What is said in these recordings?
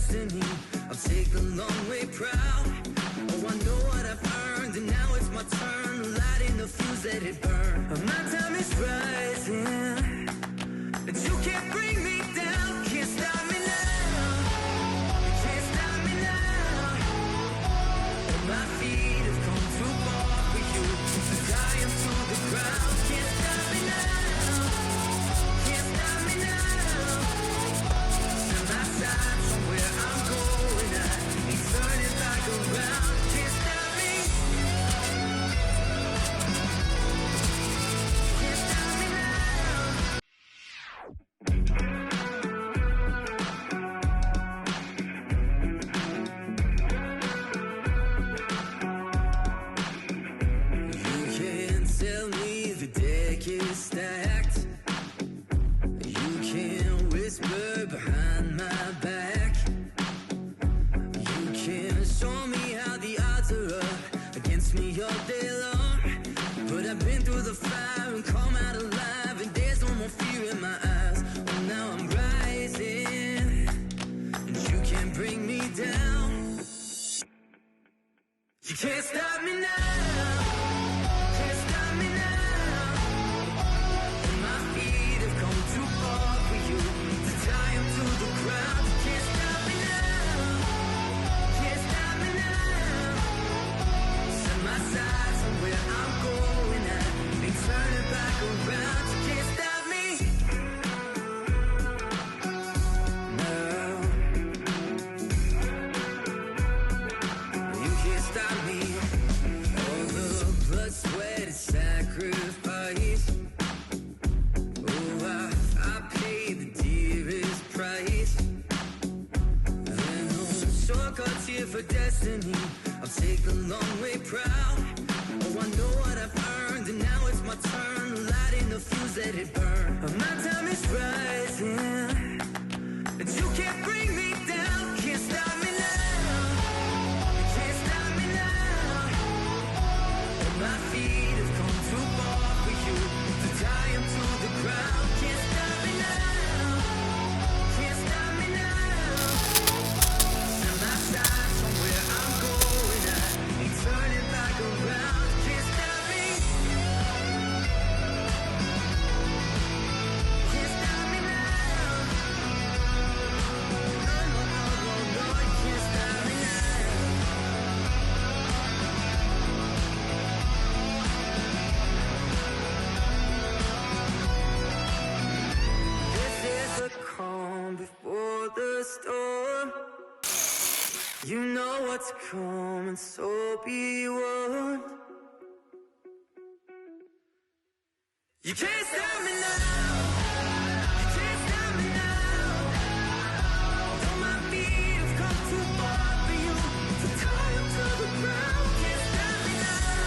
destiny. I'll take the long way proud. Oh, I know what I've earned, and now it's my turn. Lighting the fuse, let it burn. My time is rising, but you can't bring me down. Can't stop me now. You can't stop me now. And my feet have come too far for you to tie 'em to the ground. Can't stop me now. Can't stop me now. Send my side from where I'm going. I ain't turning back around. Can't stop me. Can't stop me now. You can't tell me the deck is stacked. You can't whisper behind my back. You can't show me how the odds are up against me all day long. But I've been through the fire and come out alive, and there's no more fear in my eyes. Oh, now I'm rising, and you can't bring me down. You can't stop me now. Can't stop me now. And my feet have come too far for you to tie 'em to the ground. You can't stop me now. Can't stop me now. Set my sights on where I'm going. I ain't turning back around. You can't stop me. No. You can't stop me. All the blood, sweat, and sacrifice. Oh, I paid the dearest price. There no shortcuts here for destiny. I'll take the long way proud. Oh, I know what I've earned, and now it's my turn. Lighting the fuse, let it burn. My time is rising, but you can't bring me down. Can't stop me now. Can't stop me now. My feet have come too far for you to tie 'em to the ground. Can't stop me now. Can't stop me now. Set my sights on where I'm going. I ain't turning back around. Can't stop me. Can't stop me now. No, no, no, no, no, you can't stop me now. This is the calm before the storm. You know what's coming, so be warned. You can't stop me now. You can't stop me now. Though my feet have come too far for you to tie 'em to the ground. Can't stop me now.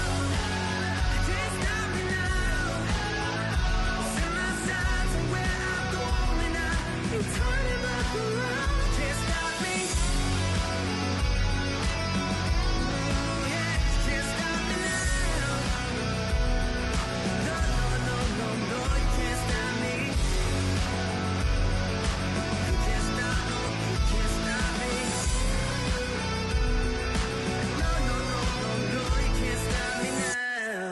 You can't stop me now. Set my sights on where I'm going. I ain't turning back around. Can't stop me. Oh, yeah, you can't stop me now. No, no, no, no, no, you can't stop me. You can't stop, no, you can't stop me. No, no, no, no, no, you can't stop me now.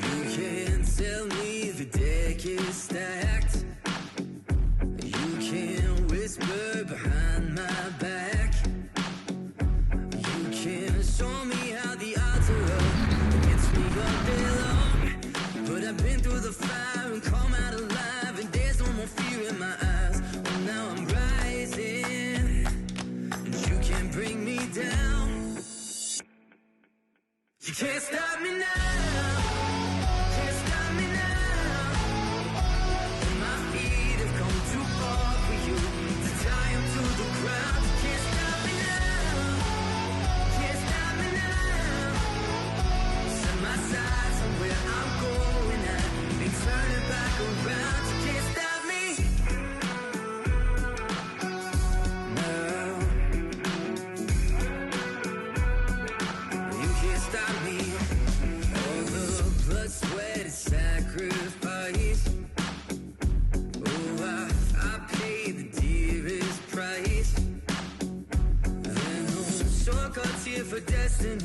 You can't tell me the deck is stacked. You can't whisper behind my back. You can't show me how the odds are up against me all day long. But I've been through the fire and come out alive, and there's no more fear in my eyes. Oh, now I'm rising, and you can't bring me down. You can't stop me now. Can't stop me now.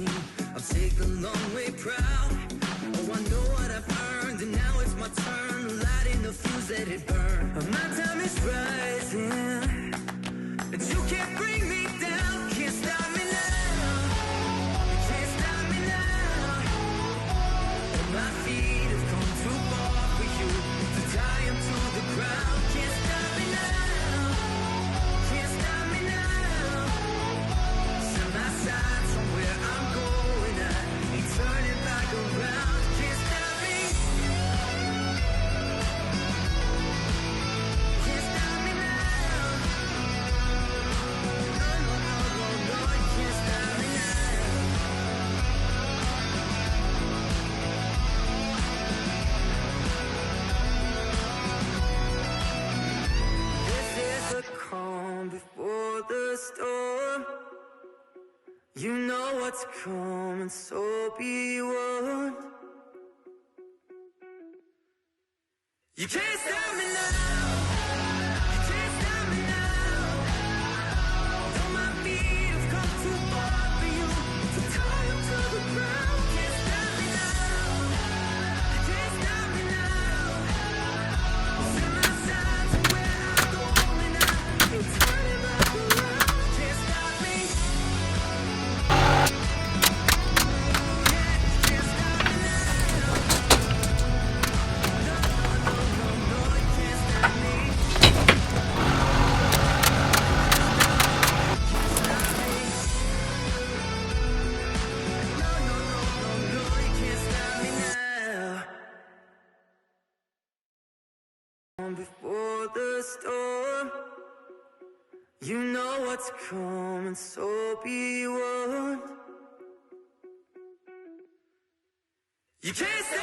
team. I'll take the long way proud. Oh, I know what I've earned, and now it's my turn. Lighting the fuse, let it burn. My time is rising, and you can't bring me down. Can't stop me now. Can't stop me now. My feet have come too far for you to tie 'em to the ground. Can't stop me now. Can't stop me now. Set my sights on where I'm going. I ain't turning back around. Can't stop me. Can't stop me now. No, no, no, no, no. You can't stop me now. This is the calm before the storm. You know what's coming, so be warned. You can't stop me now. You can't stop me now. Though my feet have come too far for you to tie 'em to the ground. Can't stop me now. Can't stop me now. Set my sights on where I'm going. I ain't turning back around. Can't stop me. Can't stop me now. No, no, no, no, you can't stop me. No, no, no, no, no, you can't stop me now. Before the storm, you know what's coming, so be warned. You can't stop